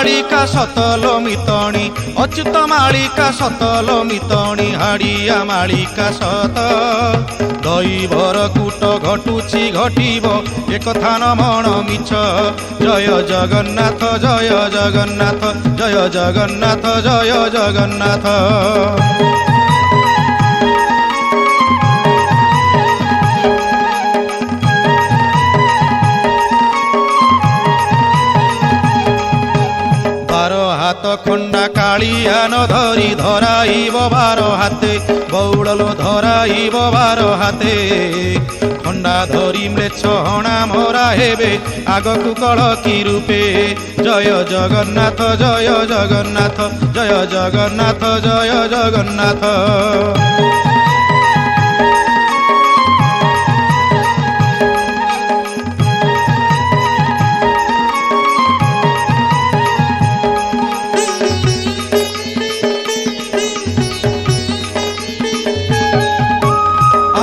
ମାଳିକା ସତଲୋ ମିତଣୀ ଅଚ୍ୟୁତ ମାଳିକା ସତଲୋ ମିତଣୀ ହାଡ଼ିଆ ମାଳିକା ସତ ଦୈବର କୂଟ ଘଟୁଛି ଘଟିବ ଏକଥା ନ ମଣ ମିଛ ଜୟ ଜଗନ୍ନାଥ ଜୟ ଜଗନ୍ନାଥ ଜୟ ଜଗନ୍ନାଥ ଜୟ ଜଗନ୍ନାଥ। ହାତ ଖଣ୍ଡା କାଳିଆନ ଧରି ଧରାଇବ ବାର ହାତେ ବଉଳଲୋ ଧରାଇବ ବାର ହାତେ ଖଣ୍ଡା ଧରି ମ୍ଲେଚ୍ଛ ହଣା ମରା ହେବେ ଆଗକୁ କଳକି ରୂପେ ଜୟ ଜଗନ୍ନାଥ ଜୟ ଜଗନ୍ନାଥ ଜୟ ଜଗନ୍ନାଥ ଜୟ ଜଗନ୍ନାଥ।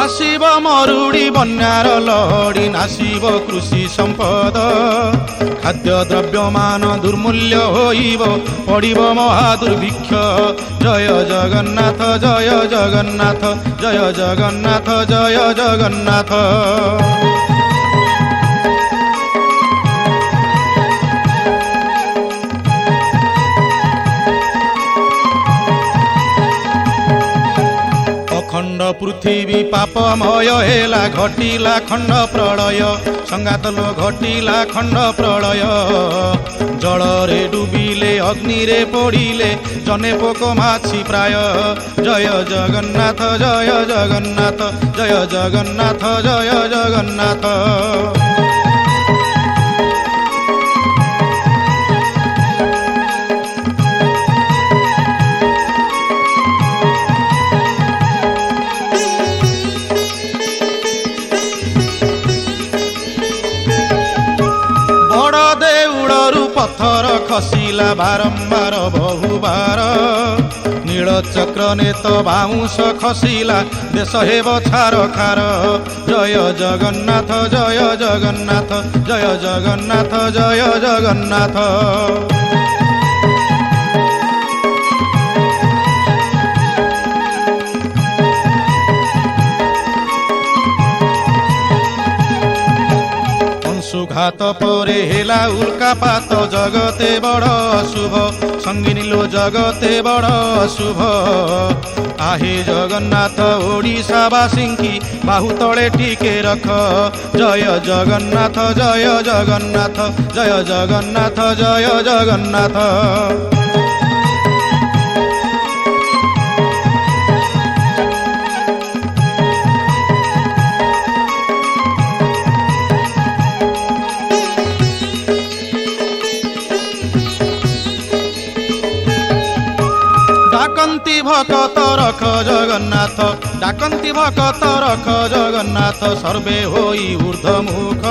ଆସିବ ମରୁଡ଼ି ବନ୍ୟାର ଲହଡ଼ି ନାସିବ କୃଷି ସମ୍ପଦ ଖାଦ୍ୟ ଦ୍ରବ୍ୟମାନ ଦୁର୍ମୂଲ୍ୟ ହୋଇବ ପଡ଼ିବ ମହାଦୁର୍ଭିକ୍ଷ ଜୟ ଜଗନ୍ନାଥ ଜୟ ଜଗନ୍ନାଥ ଜୟ ଜଗନ୍ନାଥ ଜୟ ଜଗନ୍ନାଥ। ଖଣ୍ଡ ପୃଥିବୀ ପାପମୟ ହେଲା ଘଟିଲା ଖଣ୍ଡ ପ୍ରଳୟ ସଂଘାତଲୋ ଘଟିଲା ଖଣ୍ଡ ପ୍ରଳୟ ଜଳରେ ଡୁବିଲେ ଅଗ୍ନିରେ ପୋଡ଼ିଲେ ଜନେ ପୋକ ମାଛି ପ୍ରାୟ ଜୟ ଜଗନ୍ନାଥ ଜୟ ଜଗନ୍ନାଥ ଜୟ ଜଗନ୍ନାଥ ଜୟ ଜଗନ୍ନାଥ। ପଥର ଖସିଲା ବାରମ୍ବାର ବହୁବାର ନୀଳଚକ୍ର ନେତ ବାଉଁଶ ଖସିଲା ଦେଶ ହେବ ଛାରଖାର ଜୟ ଜଗନ୍ନାଥ ଜୟ ଜଗନ୍ନାଥ ଜୟ ଜଗନ୍ନାଥ ଜୟ ଜଗନ୍ନାଥ। ସୁଘାତ ପରେ ହେଲା ଉଲ୍କାପାତ ଜଗତେ ବଡ଼ ଅଶୁଭ ସଙ୍ଗିନୀଲୋ ଜଗତେ ବଡ଼ ଅଶୁଭ आहे जगन्नाथ ओडिशावासींकी बाहु तले टिके रख। जय जगन्नाथ जय जगन्नाथ जय जगन्नाथ जय जगन्नाथ। डाकन्ति भक्त रख जगन्नाथ डाकन्ति भक्त रख जगन्नाथ सर्वे होई ऊर्ध्वमुख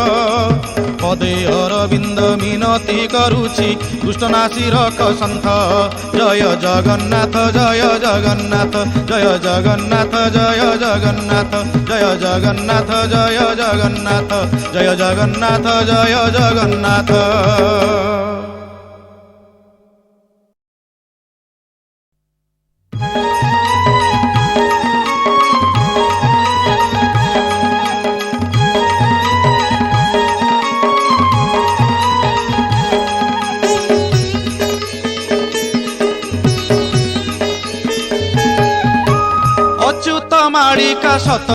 पदे अरविंद मिनति करुछि दुष्टनाशी रख सन्थ। जय जगन्नाथ जय जगन्नाथ जय जगन्नाथ जय जगन्नाथ जय जगन्नाथ जय जगन्नाथ जय जगन्नाथ जय जगन्नाथ। अच्युत माळिका सत